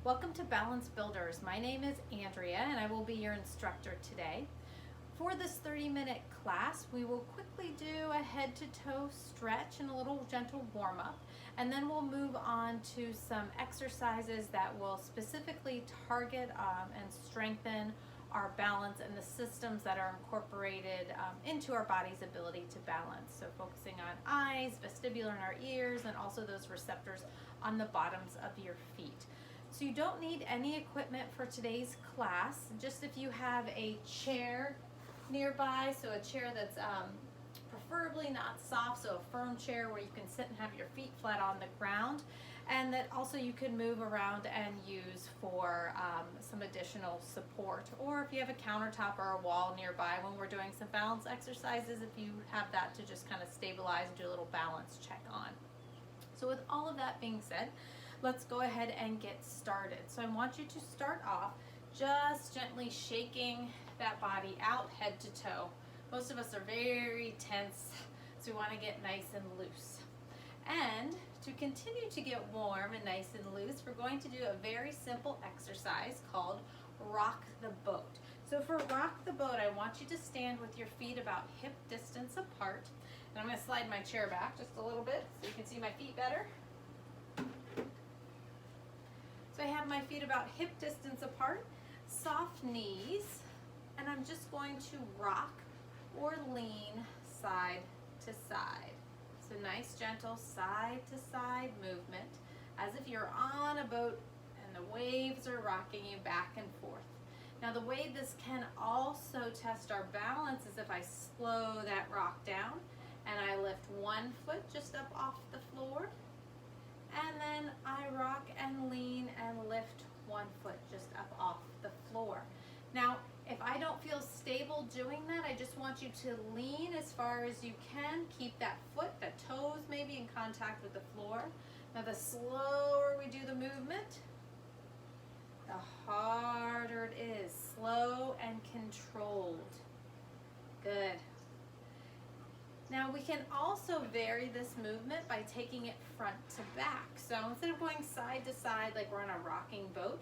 Welcome to Balance Builders. My name is Andrea and I will be your instructor today. For this 30-minute class, we will quickly do a head to toe stretch and a little gentle warm up, and then we'll move on to some exercises that will specifically target and strengthen our balance and the systems that are incorporated into our body's ability to balance. So focusing on eyes, vestibular in our ears, and also those receptors on the bottoms of your feet. So you don't need any equipment for today's class, just if you have a chair nearby, so a chair that's preferably not soft, so a firm chair where you can sit and have your feet flat on the ground, and that also you can move around and use for some additional support, or if you have a countertop or a wall nearby when we're doing some balance exercises, if you have that to just kind of stabilize and do a little balance check on. So with all of that being said, let's go ahead and get started. So I want you to start off just gently shaking that body out head to toe. Most of us are very tense, so we want to get nice and loose. And to continue to get warm and nice and loose, we're going to do a very simple exercise called rock the boat. So for rock the boat, I want you to stand with your feet about hip distance apart. And I'm going to slide my chair back just a little bit so you can see my feet better. So I have my feet about hip distance apart, soft knees, and I'm just going to rock or lean side to side. So nice gentle side to side movement as if you're on a boat and the waves are rocking you back and forth. Now the way this can also test our balance is if I slow that rock down and I lift one foot just up off the floor, and then I rock and lean and lift one foot just up off the floor. Now, if I don't feel stable doing that, I just want you to lean as far as you can. Keep that foot, the toes maybe in contact with the floor. Now, the slower we do the movement, the harder it is. Slow and controlled. Good. Now we can also vary this movement by taking it front to back. So instead of going side to side like we're on a rocking boat,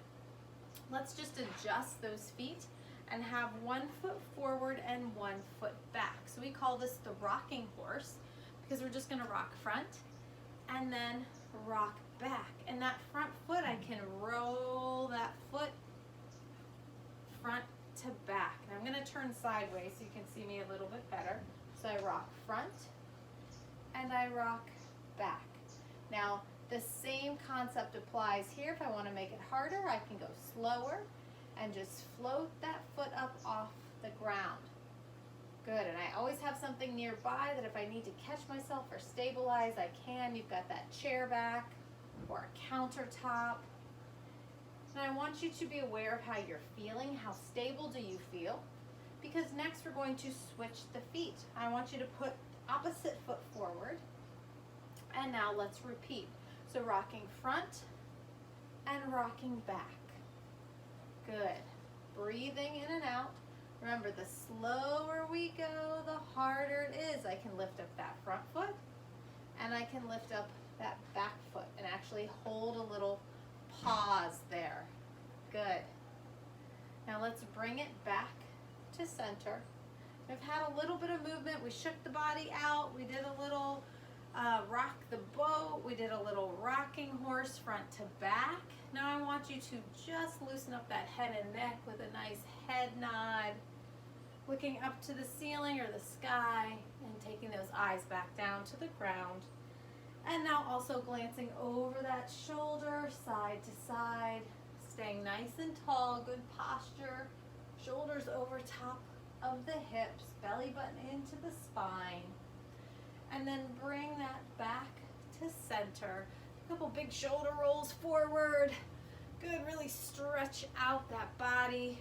let's just adjust those feet and have one foot forward and one foot back. So we call this the rocking horse because we're just going to rock front and then rock back. And that front foot, I can roll that foot front to back. And I'm going to turn sideways so you can see me a little bit better. So I rock front and I rock back. Now the same concept applies here. If I want to make it harder, I can go slower and just float that foot up off the ground. Good, and I always have something nearby that if I need to catch myself or stabilize, I can. You've got that chair back or a countertop. And I want you to be aware of how you're feeling. How stable do you feel? Because next we're going to switch the feet. I want you to put opposite foot forward. And now let's repeat. So rocking front and rocking back. Good. Breathing in and out. Remember, the slower we go, the harder it is. I can lift up that front foot and I can lift up that back foot and actually hold a little pause there. Good. Now let's bring it back to center. We've had a little bit of movement. We shook the body out. We did a little rock the boat. We did a little rocking horse front to back. Now I want you to just loosen up that head and neck with a nice head nod, looking up to the ceiling or the sky and taking those eyes back down to the ground. And now also glancing over that shoulder side to side, staying nice and tall, good posture. Shoulders over top of the hips, belly button into the spine. And then bring that back to center. A couple big shoulder rolls forward. Good, really stretch out that body.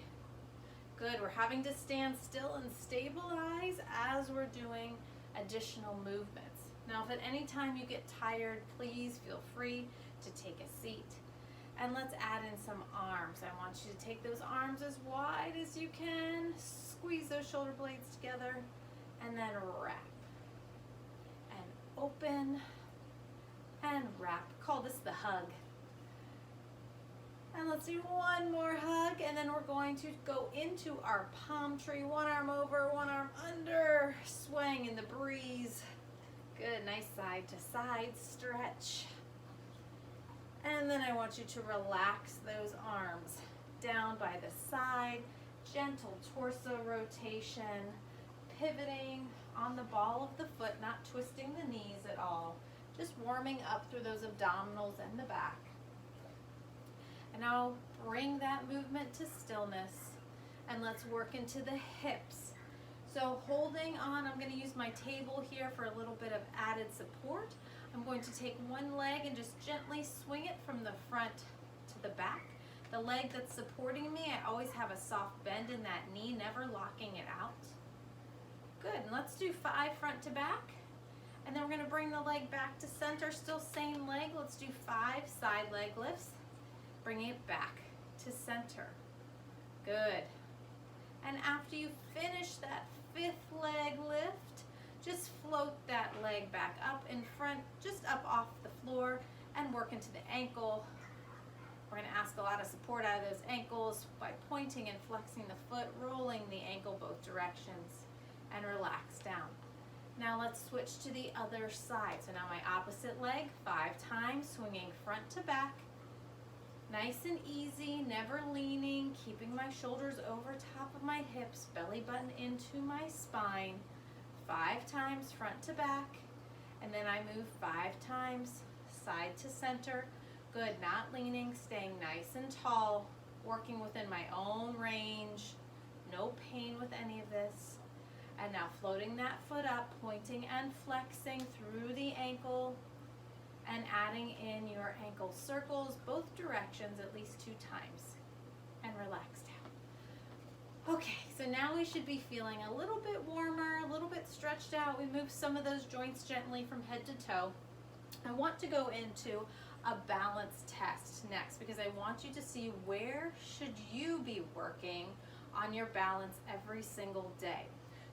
Good, we're having to stand still and stabilize as we're doing additional movements. Now, if at any time you get tired, please feel free to take a seat. And let's add in some arms. I want you to take those arms as wide as you can. Squeeze those shoulder blades together and then wrap. And open and wrap. Call this the hug. And let's do one more hug, and then we're going to go into our palm tree. One arm over, one arm under, swaying in the breeze. Good, nice side to side stretch. And then I want you to relax those arms down by the side, gentle torso rotation, pivoting on the ball of the foot, not twisting the knees at all, just warming up through those abdominals and the back. And now bring that movement to stillness, and let's work into the hips. So holding on, I'm going to use my table here for a little bit of added support. I'm going to take one leg and just gently swing it from the front to the back. The leg that's supporting me, I always have a soft bend in that knee, never locking it out. Good, and let's do 5 front to back. And then we're going to bring the leg back to center, still same leg. Let's do 5 side leg lifts. Bring it back to center. Good. And after you finish that 5th leg lift, just float that leg back up in front, just up off the floor, and work into the ankle. We're going to ask a lot of support out of those ankles by pointing and flexing the foot, rolling the ankle both directions, and relax down. Now let's switch to the other side. So now my opposite leg, 5 times, swinging front to back. Nice and easy, never leaning, keeping my shoulders over top of my hips, belly button into my spine. 5 times front to back, and then I move 5 times side to center. Good, not leaning, staying nice and tall, working within my own range. No pain with any of this. And now floating that foot up, pointing and flexing through the ankle, and adding in your ankle circles, both directions at least 2 times, and relax down. Okay, so now we should be feeling a little bit warmer, a little bit stretched out. We move some of those joints gently from head to toe. I want to go into a balance test next, because I want you to see where should you be working on your balance every single day.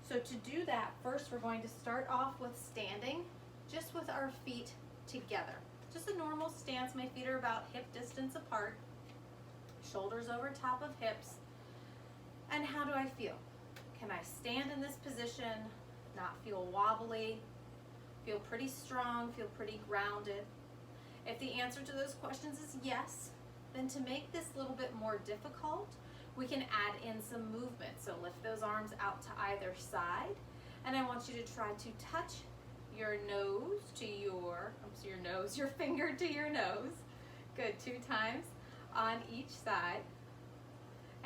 So to do that, first we're going to start off with standing, just with our feet together. Just a normal stance. My feet are about hip distance apart, shoulders over top of hips. And how do I feel? Can I stand in this position, not feel wobbly, feel pretty strong, feel pretty grounded? If the answer to those questions is yes, then to make this a little bit more difficult, we can add in some movement. So lift those arms out to either side, and I want you to try to touch your nose to your finger to your nose. Good, 2 times on each side.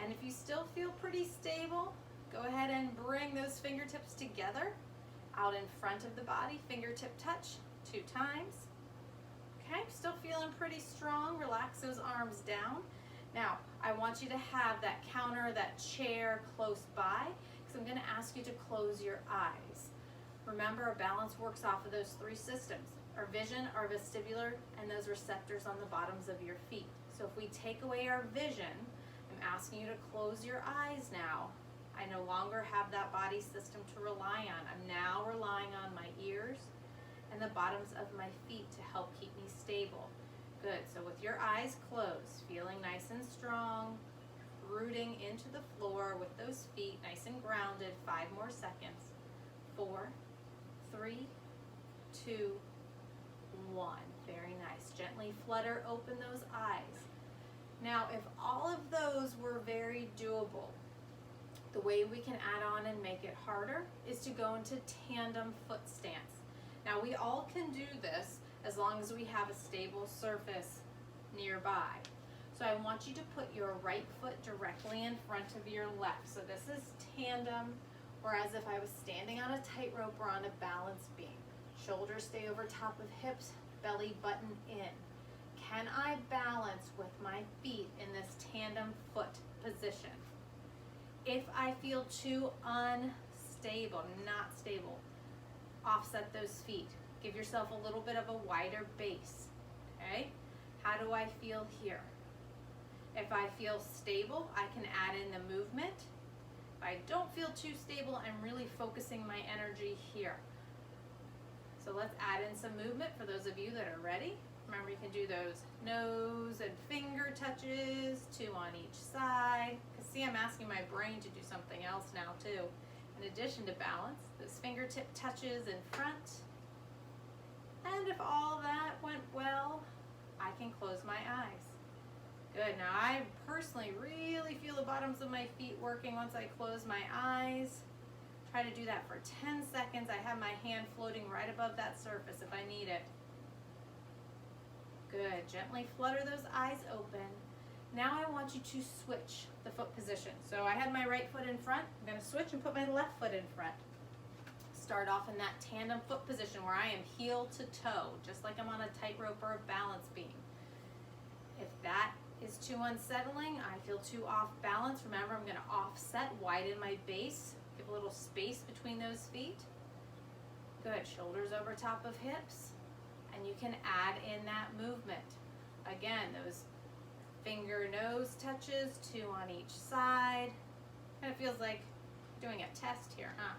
And if you still feel pretty stable, go ahead and bring those fingertips together out in front of the body, fingertip touch 2 times. Okay, still feeling pretty strong. Relax those arms down. Now, I want you to have that counter, that chair close by, because I'm going to ask you to close your eyes. Remember, our balance works off of those 3 systems: our vision, our vestibular, and those receptors on the bottoms of your feet. So if we take away our vision, I'm asking you to close your eyes now. I no longer have that body system to rely on. I'm now relying on my ears and the bottoms of my feet to help keep me stable. Good, so with your eyes closed, feeling nice and strong, rooting into the floor with those feet nice and grounded. 5 more seconds. 4, 3, 2, 1. Very nice. Gently flutter open those eyes. Now, if all of those were very doable, the way we can add on and make it harder is to go into tandem foot stance. Now, we all can do this as long as we have a stable surface nearby. So I want you to put your right foot directly in front of your left. So this is tandem, or as if I was standing on a tightrope or on a balance beam. Shoulders stay over top of hips, belly button in. Can I balance with my feet in this tandem foot position? If I feel too unstable, not stable, offset those feet. Give yourself a little bit of a wider base, okay? How do I feel here? If I feel stable, I can add in the movement. If I don't feel too stable, I'm really focusing my energy here. So let's add in some movement for those of you that are ready. Remember, you can do those nose and finger touches, 2 on each side. Because see, I'm asking my brain to do something else now too. In addition to balance, those fingertip touches in front. And if all that went well, I can close my eyes. Good, now I personally really feel the bottoms of my feet working once I close my eyes. Try to do that for 10 seconds. I have my hand floating right above that surface if I need it. Good, gently flutter those eyes open. Now I want you to switch the foot position. So I had my right foot in front. I'm going to switch and put my left foot in front. Start off in that tandem foot position where I am heel to toe, just like I'm on a tightrope or a balance beam. If that is too unsettling, I feel too off balance, remember I'm going to offset, widen my base, give a little space between those feet. Good, shoulders over top of hips, and you can add in that movement. Again, those finger nose touches, 2 on each side. Kind of feels like doing a test here, huh?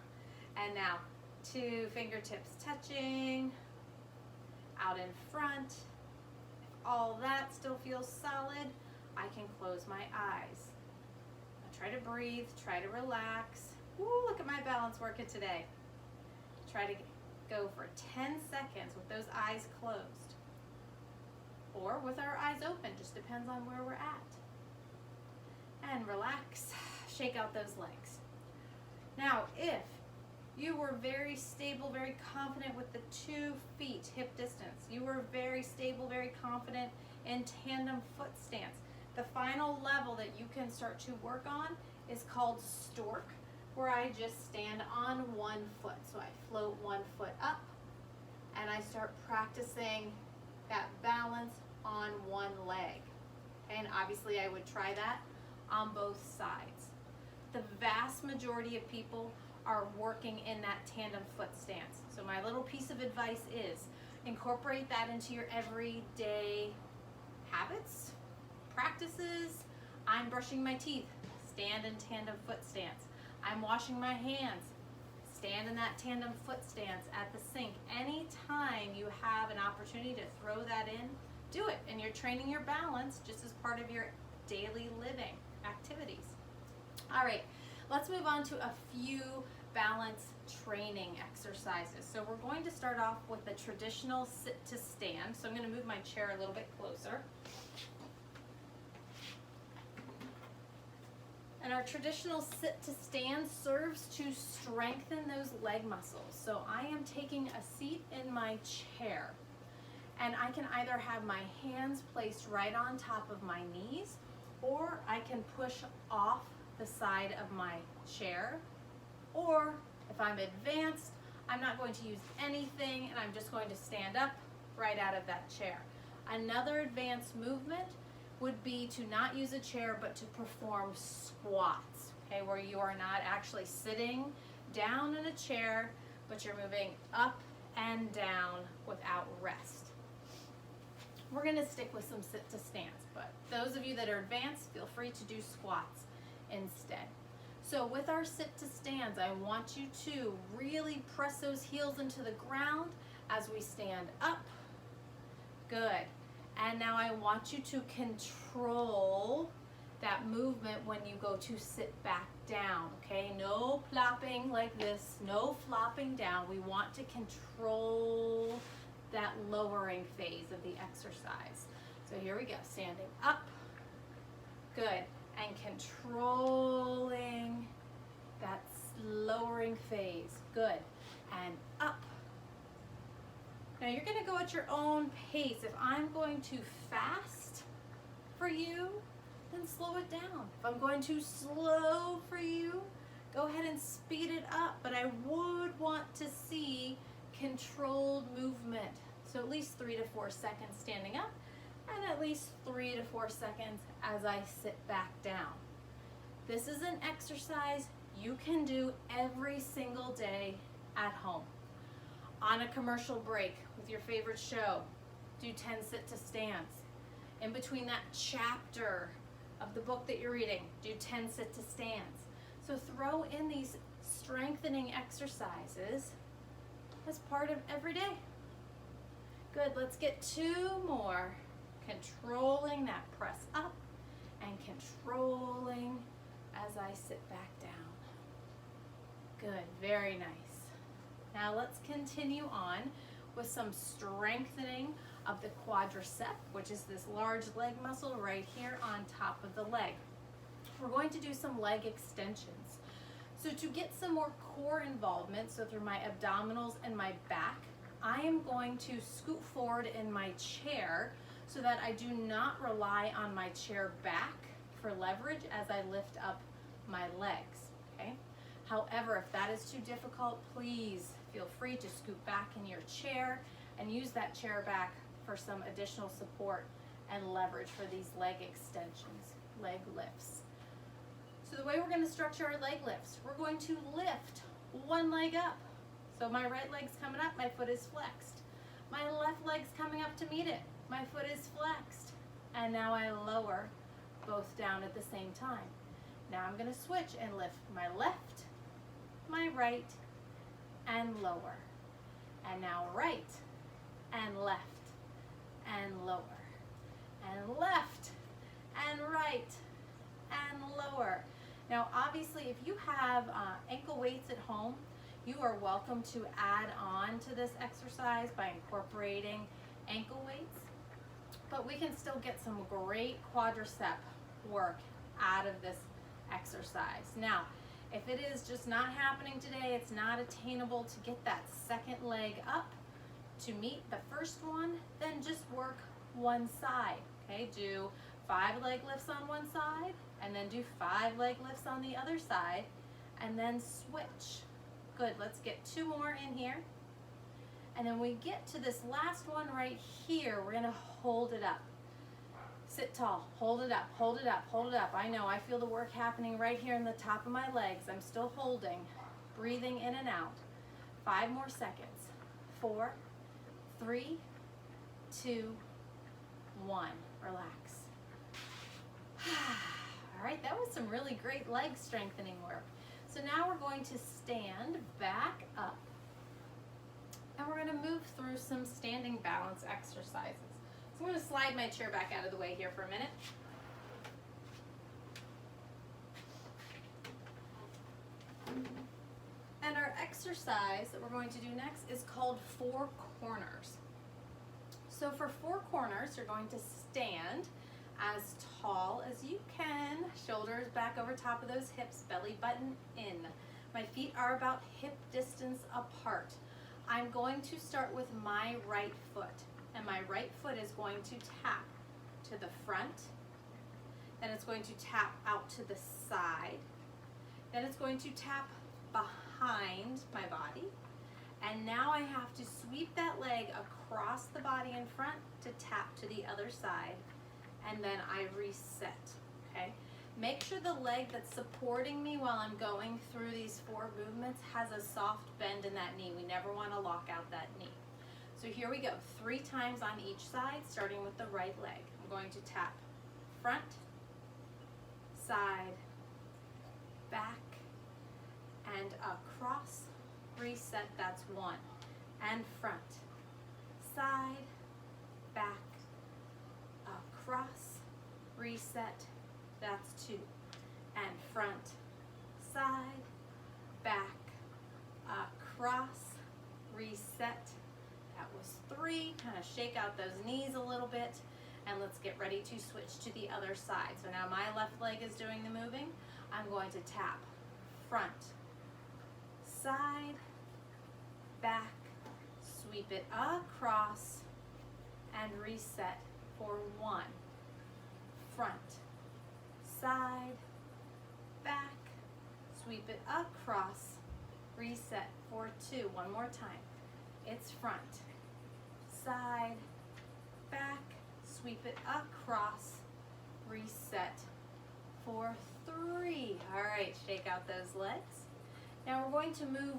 And now 2 fingertips touching, out in front. If all that still feels solid, I can close my eyes. Now try to breathe, try to relax. Woo, look at my balance working today. Try to go for 10 seconds with those eyes closed. Or with our eyes open, just depends on where we're at. And relax, shake out those legs. Now, if you were very stable, very confident with the 2 feet hip distance, you were very stable, very confident in tandem foot stance, the final level that you can start to work on is called stork, where I just stand on 1 foot. So I float 1 foot up and I start practicing that balance on 1 leg. And obviously I would try that on both sides. The vast majority of people are working in that tandem foot stance. So my little piece of advice is incorporate that into your everyday habits, practices. I'm brushing my teeth, stand in tandem foot stance. I'm washing my hands, stand in that tandem foot stance at the sink. Anytime you have an opportunity to throw that in, do it. And you're training your balance just as part of your daily living activities. All right, let's move on to a few balance training exercises. So we're going to start off with the traditional sit to stand. So I'm going to move my chair a little bit closer. And our traditional sit to stand serves to strengthen those leg muscles. So I am taking a seat in my chair, and I can either have my hands placed right on top of my knees, or I can push off the side of my chair, or if I'm advanced, I'm not going to use anything and I'm just going to stand up right out of that chair. Another advanced movement would be to not use a chair but to perform squats, okay, where you are not actually sitting down in a chair, but you're moving up and down without rest. We're going to stick with some sit to stands, but those of you that are advanced, feel free to do squats instead. So with our sit to stands, I want you to really press those heels into the ground as we stand up. Good. And now I want you to control that movement when you go to sit back down, okay? No plopping like this, no flopping down. We want to control that lowering phase of the exercise. So here we go, standing up. Good. And controlling that lowering phase. Good. And up. Now you're going to go at your own pace. If I'm going too fast for you, then slow it down. If I'm going too slow for you, go ahead and speed it up. But I would want to see controlled movement. So at least 3 to 4 seconds standing up, and at least 3 to 4 seconds as I sit back down. This is an exercise you can do every single day at home. On a commercial break with your favorite show, do 10 sit to stands. In between that chapter of the book that you're reading, do 10 sit to stands. So throw in these strengthening exercises as part of every day. Good, let's get 2 more. Controlling that press up and controlling as I sit back down. Good, very nice. Now let's continue on with some strengthening of the quadricep, which is this large leg muscle right here on top of the leg. We're going to do some leg extensions. So to get some more core involvement, so through my abdominals and my back, I am going to scoot forward in my chair so that I do not rely on my chair back for leverage as I lift up my legs, okay? However, if that is too difficult, please feel free to scoot back in your chair and use that chair back for some additional support and leverage for these leg extensions, leg lifts. So the way we're going to structure our leg lifts, we're going to lift one leg up. So my right leg's coming up, my foot is flexed. My left leg's coming up to meet it, my foot is flexed. And now I lower both down at the same time. Now I'm going to switch and lift my left, my right, and lower. And now right, and left, and lower, and left, and right, and lower. Now obviously if you have ankle weights at home, you are welcome to add on to this exercise by incorporating ankle weights, but we can still get some great quadricep work out of this exercise. Now, if it is just not happening today, it's not attainable to get that second leg up to meet the first one, then just work one side, okay? Do 5 leg lifts on one side, and then do 5 leg lifts on the other side, and then switch. Good, let's get 2 more in here. And then we get to this last one right here, we're gonna hold it up. Sit tall, hold it up, hold it up, hold it up. I know, I feel the work happening right here in the top of my legs. I'm still holding, breathing in and out. 5 more seconds. 4, 3, 2, 1. Relax. All right, that was some really great leg strengthening work. So now we're going to stand back up, and we're going to move through some standing balance exercises. So I'm going to slide my chair back out of the way here for a minute. And our exercise that we're going to do next is called 4 corners. So for 4 corners, you're going to stand as tall as you can, shoulders back over top of those hips, belly button in. My feet are about hip distance apart. I'm going to start with my right foot, and my right foot is going to tap to the front, then it's going to tap out to the side, then it's going to tap behind my body, and now I have to sweep that leg across the body in front to tap to the other side, and then I reset, okay? Make sure the leg that's supporting me while I'm going through these 4 movements has a soft bend in that knee. We never want to lock out that knee. So here we go, 3 times on each side, starting with the right leg. I'm going to tap front, side, back, and across, reset, that's 1. And front, side, back, across, reset, that's 2. And front, side, back, across, reset, that was 3. Kind of shake out those knees a little bit, and let's get ready to switch to the other side. So now my left leg is doing the moving. I'm going to tap front, side, back, sweep it across, and reset for 1. Front, side, back, sweep it across, reset for 2. One more time. It's front, side, back, sweep it across, reset for 3. All right, shake out those legs. Now we're going to move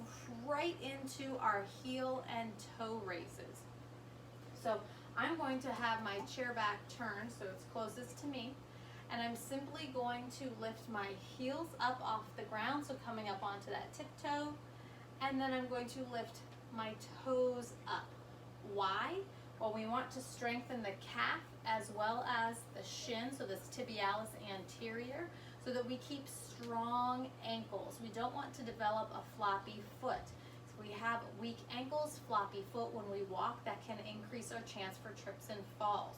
right into our heel and toe raises. So I'm going to have my chair back turned so it's closest to me, and I'm simply going to lift my heels up off the ground, so coming up onto that tiptoe, and then I'm going to lift my toes up. Why? Well, we want to strengthen the calf as well as the shin, so this tibialis anterior, so that we keep strong ankles. We don't want to develop a floppy foot. So we have weak ankles, floppy foot when we walk, that can increase our chance for trips and falls.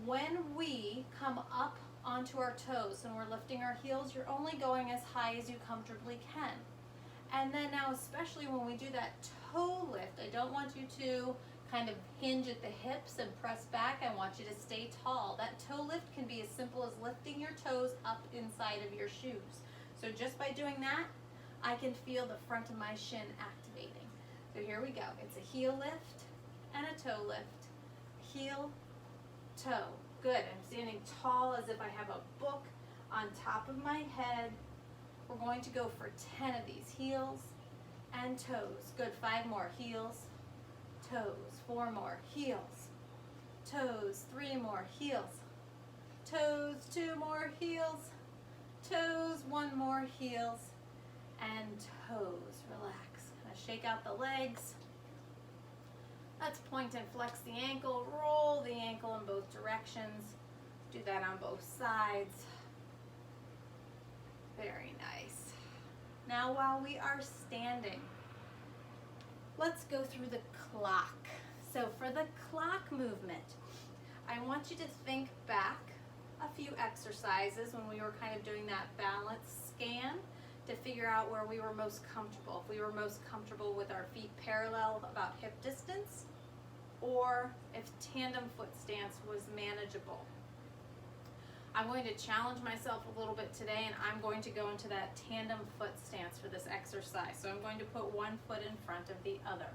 When we come up onto our toes and we're lifting our heels, you're only going as high as you comfortably can. And then now, especially when we do that toe lift, I don't want you to kind of hinge at the hips and press back. I want you to stay tall. That toe lift can be as simple as lifting your toes up inside of your shoes. So just by doing that, I can feel the front of my shin activating. So here we go. It's a heel lift and a toe lift. Heel, toe. Good. I'm standing tall as if I have a book on top of my head. We're going to go for 10 of these, heels and toes. Good, 5 more, heels, toes, 4 more, heels, toes, 3 more, heels, toes, 2 more, heels, toes, 1 more, heels, and toes. Relax. Gonna shake out the legs. Let's point and flex the ankle, roll the ankle in both directions. Do that on both sides. Very nice. Now while we are standing, let's go through the clock. So for the clock movement, I want you to think back a few exercises when we were kind of doing that balance scan to figure out where we were most comfortable. If we were most comfortable with our feet parallel about hip distance, or if tandem foot stance was manageable. I'm going to challenge myself a little bit today, and I'm going to go into that tandem foot stance for this exercise. So I'm going to put one foot in front of the other.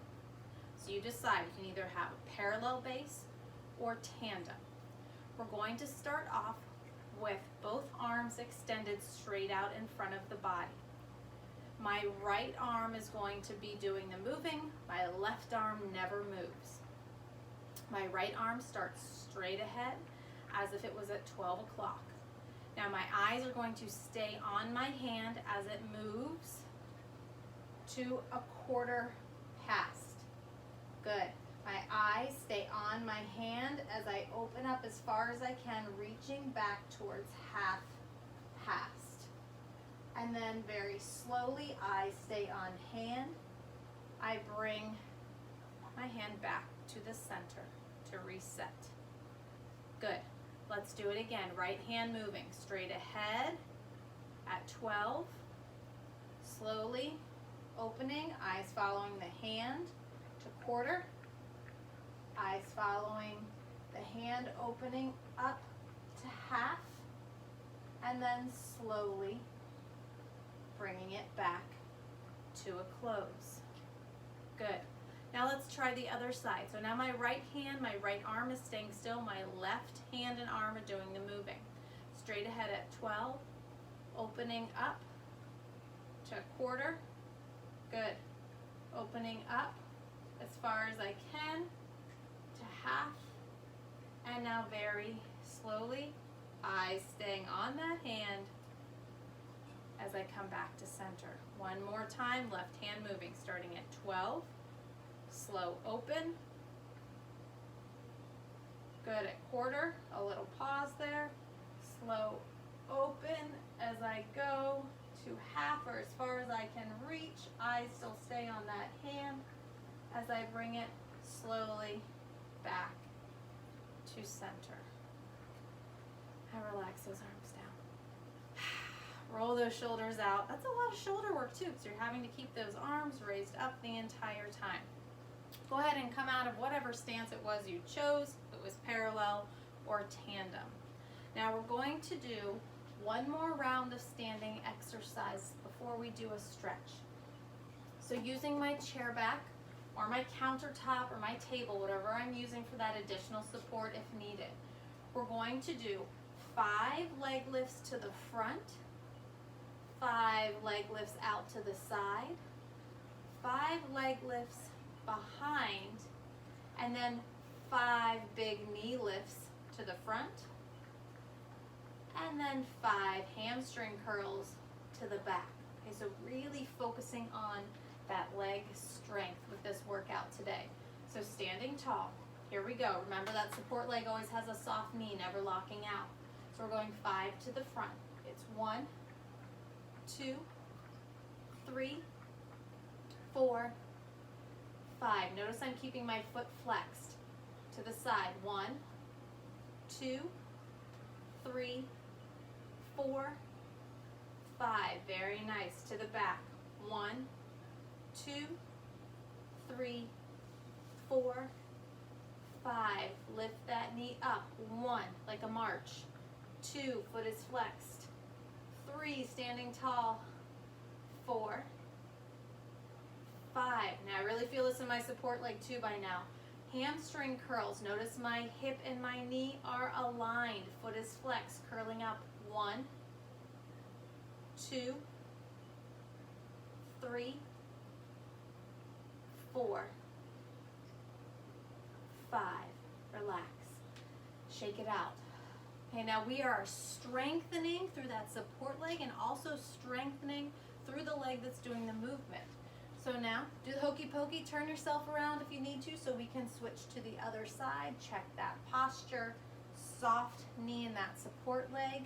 So you decide, you can either have a parallel base or tandem. We're going to start off with both arms extended straight out in front of the body. My right arm is going to be doing the moving, my left arm never moves. My right arm starts straight ahead as if it was at 12 o'clock. Now my eyes are going to stay on my hand as it moves to a quarter past. Good. My eyes stay on my hand as I open up as far as I can, reaching back towards half past. And then very slowly, eyes stay on hand. I bring my hand back to the center to reset. Good. Let's do it again. Right hand moving straight ahead at 12. Slowly opening, eyes following the hand to quarter. Eyes following the hand opening up to half. And then slowly bringing it back to a close. Good. Now let's try the other side. So now my right hand, my right arm is staying still. My left hand and arm are doing the moving. Straight ahead at 12. Opening up to a quarter. Good. Opening up as far as I can to half. And now very slowly, eyes staying on that hand as I come back to center. One more time, left hand moving, starting at 12. Slow open. Good at quarter, a little pause there. Slow open as I go to half or as far as I can reach. Eyes still stay on that hand as I bring it slowly back to center. And relax those arms down. Roll those shoulders out. That's a lot of shoulder work too, because you're having to keep those arms raised up the entire time. Go ahead and come out of whatever stance it was you chose, if it was parallel or tandem. Now we're going to do one more round of standing exercise before we do a stretch. So using my chair back or my countertop or my table, whatever I'm using for that additional support if needed, we're going to do 5 leg lifts to the front, 5 leg lifts out to the side, 5 leg lifts behind, and then 5 big knee lifts to the front, and then 5 hamstring curls to the back. Okay, so really focusing on that leg strength with this workout today. So standing tall, Here we go. Remember that support leg always has a soft knee, never locking out. So we're going 5 to the front. It's 1, 2, 3, 4, 5. Notice I'm keeping my foot flexed. To the side. 1, 2, 3, 4, 5. Very nice. To the back. 1, 2, 3, 4, 5. Lift that knee up. 1, like a march. 2, foot is flexed. 3, standing tall. 4, 5. Now I really feel this in my support leg too by now. Hamstring curls. Notice my hip and my knee are aligned. Foot is flexed, curling up. 1, 2, 3, 4, 5. Relax. Shake it out. Okay, now we are strengthening through that support leg and also strengthening through the leg that's doing the movement. So now, do the hokey pokey, turn yourself around if you need to so we can switch to the other side. Check that posture, soft knee in that support leg.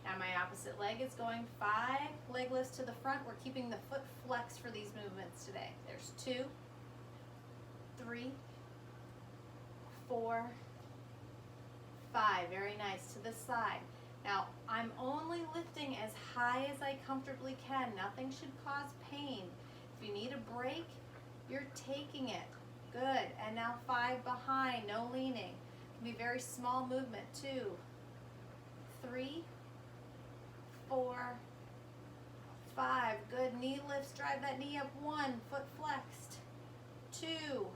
Now my opposite leg is going 5 leg lifts to the front. We're keeping the foot flexed for these movements today. There's 2, 3, 4, 5. Very nice. To the side. Now I'm only lifting as high as I comfortably can. Nothing should cause pain. If you need a break, you're taking it. Good. And now 5 behind, no leaning. It can be very small movement. 2, 3, 4, 5. Good. Knee lifts. Drive that knee up. 1, foot flexed. 2,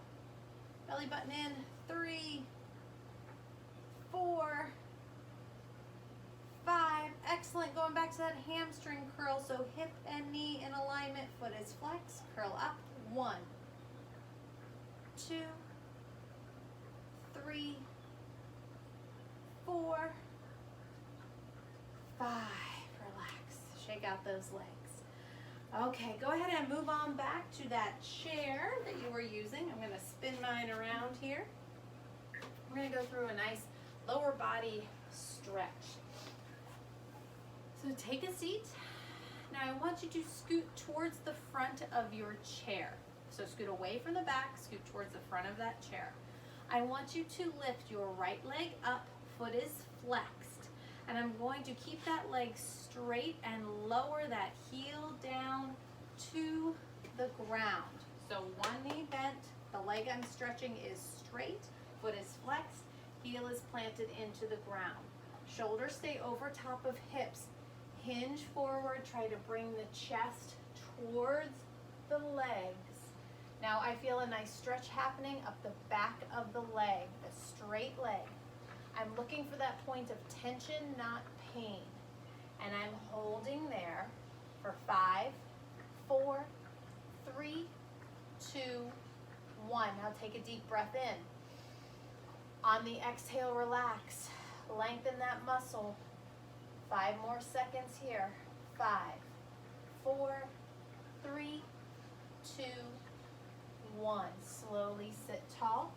belly button in. 3, 4, 5. Excellent. Going back to that hamstring curl. So hip and knee in alignment. Foot is flexed. Curl up. 1, 2, 3, 4, 5. Relax. Shake out those legs. Okay, go ahead and move on back to that chair that you were using. I'm going to spin mine around here. We're going to go through a nice lower body stretch. So take a seat. Now I want you to scoot towards the front of your chair. So scoot away from the back, scoot towards the front of that chair. I want you to lift your right leg up, foot is flexed. And I'm going to keep that leg straight and lower that heel down to the ground. So one knee bent, the leg I'm stretching is straight, foot is flexed, heel is planted into the ground. Shoulders stay over top of hips. Hinge forward, try to bring the chest towards the legs. Now I feel a nice stretch happening up the back of the leg, the straight leg. I'm looking for that point of tension, not pain. And I'm holding there for 5, 4, 3, 2, 1. Now take a deep breath in. On the exhale, relax. Lengthen that muscle. 5 more seconds here. 5, 4, 3, 2, 1. Slowly sit tall.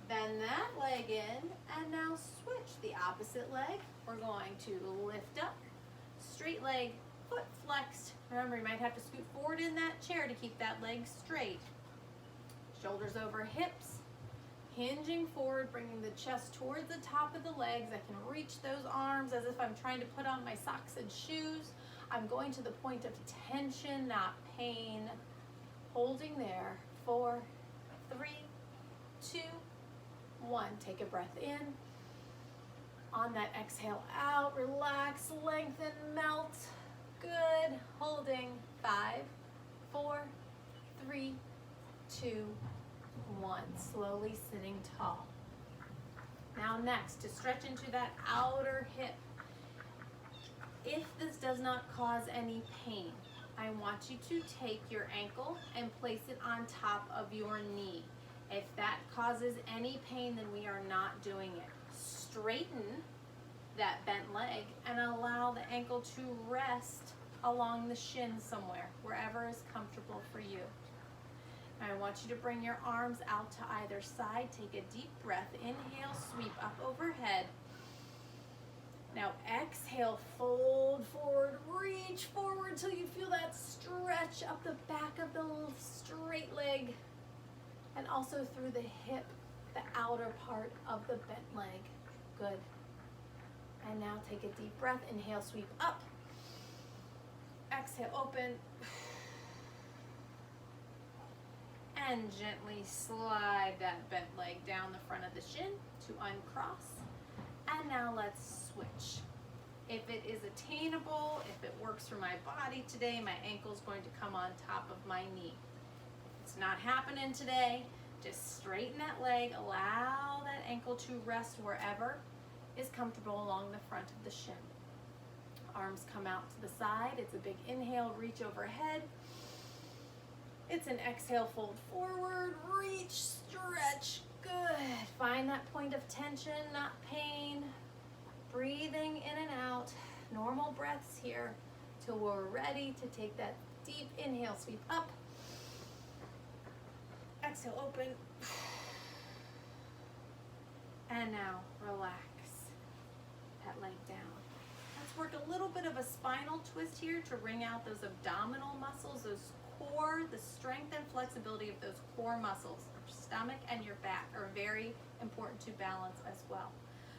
Bend that leg in and now switch the opposite leg. We're going to lift up, straight leg, foot flexed. Remember, you might have to scoot forward in that chair to keep that leg straight. Shoulders over hips, hinging forward, bringing the chest towards the top of the legs. I can reach those arms as if I'm trying to put on my socks and shoes. I'm going to the point of tension, not pain. Holding there. 4, 3, 2, 1. Take a breath in. On that exhale out, relax, lengthen, melt. Good. Holding. 5, 4, 3, 2, 1. Slowly sitting tall. Now next, to stretch into that outer hip. If this does not cause any pain, I want you to take your ankle and place it on top of your knee. If that causes any pain, then we are not doing it. Straighten that bent leg and allow the ankle to rest along the shin somewhere, wherever is comfortable for you. I want you to bring your arms out to either side. Take a deep breath. Inhale, sweep up overhead. Now exhale, fold forward, reach forward till you feel that stretch up the back of the straight leg and also through the hip, the outer part of the bent leg. Good. And now take a deep breath. Inhale, sweep up. Exhale, open. And gently slide that bent leg down the front of the shin to uncross. And now let's switch. If it is attainable, if it works for my body today, my ankle is going to come on top of my knee. If it's not happening today, just straighten that leg, allow that ankle to rest wherever is comfortable along the front of the shin. Arms come out to the side. It's a big inhale, reach overhead. It's an exhale, fold forward, reach, stretch. Good. Find that point of tension, not pain. Breathing in and out. Normal breaths here till we're ready to take that deep inhale, sweep up. Exhale, open. And now relax that leg down. Let's work a little bit of a spinal twist here to wring out those abdominal muscles, those core, the strength and flexibility of those core muscles. Your stomach and your back are very important to balance as well.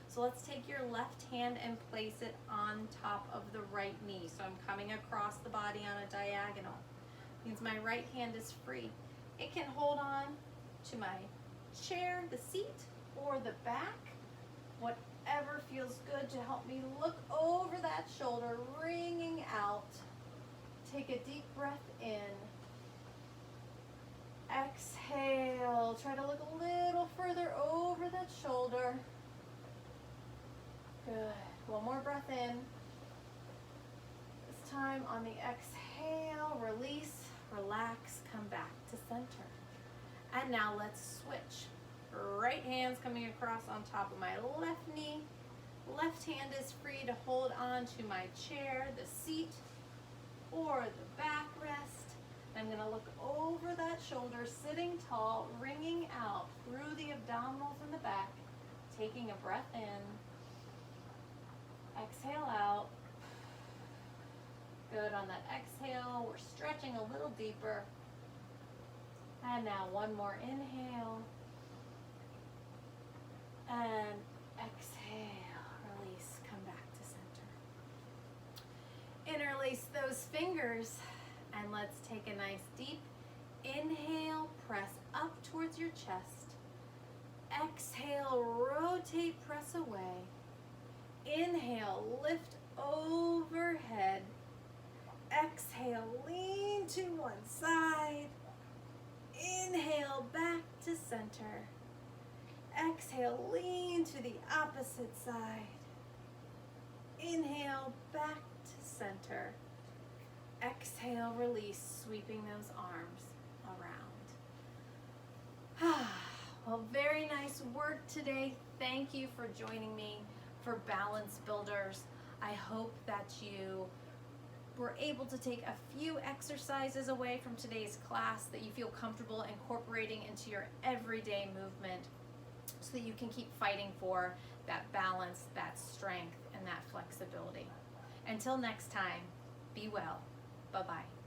So let's take your left hand and place it on top of the right knee. So I'm coming across the body on a diagonal. Means my right hand is free. It can hold on to my chair, the seat, or the back. Whatever feels good to help me look over that shoulder, wringing out. Take a deep breath in. Exhale. Try to look a little further over that shoulder. Good. One more breath in. This time on the exhale, release, relax, come back to center. And now let's switch. Right hand's coming across on top of my left knee. Left hand is free to hold on to my chair, the seat, or the backrest. I'm going to look over that shoulder, sitting tall, wringing out through the abdominals in the back, taking a breath in. Exhale out. Good. On that exhale, we're stretching a little deeper. And now one more inhale. And exhale, release, come back to center. Interlace those fingers and let's take a nice deep inhale, press up towards your chest. Exhale, rotate, press away. Inhale, lift overhead. Exhale, lean to one side. Inhale, back to center. Exhale, lean to the opposite side. Inhale, back to center. Exhale, release, sweeping those arms around. Well, very nice work today. Thank you for joining me for Balance Builders. I hope that you were able to take a few exercises away from today's class that you feel comfortable incorporating into your everyday movement so that you can keep fighting for that balance, that strength, and that flexibility. Until next time, be well. Bye-bye.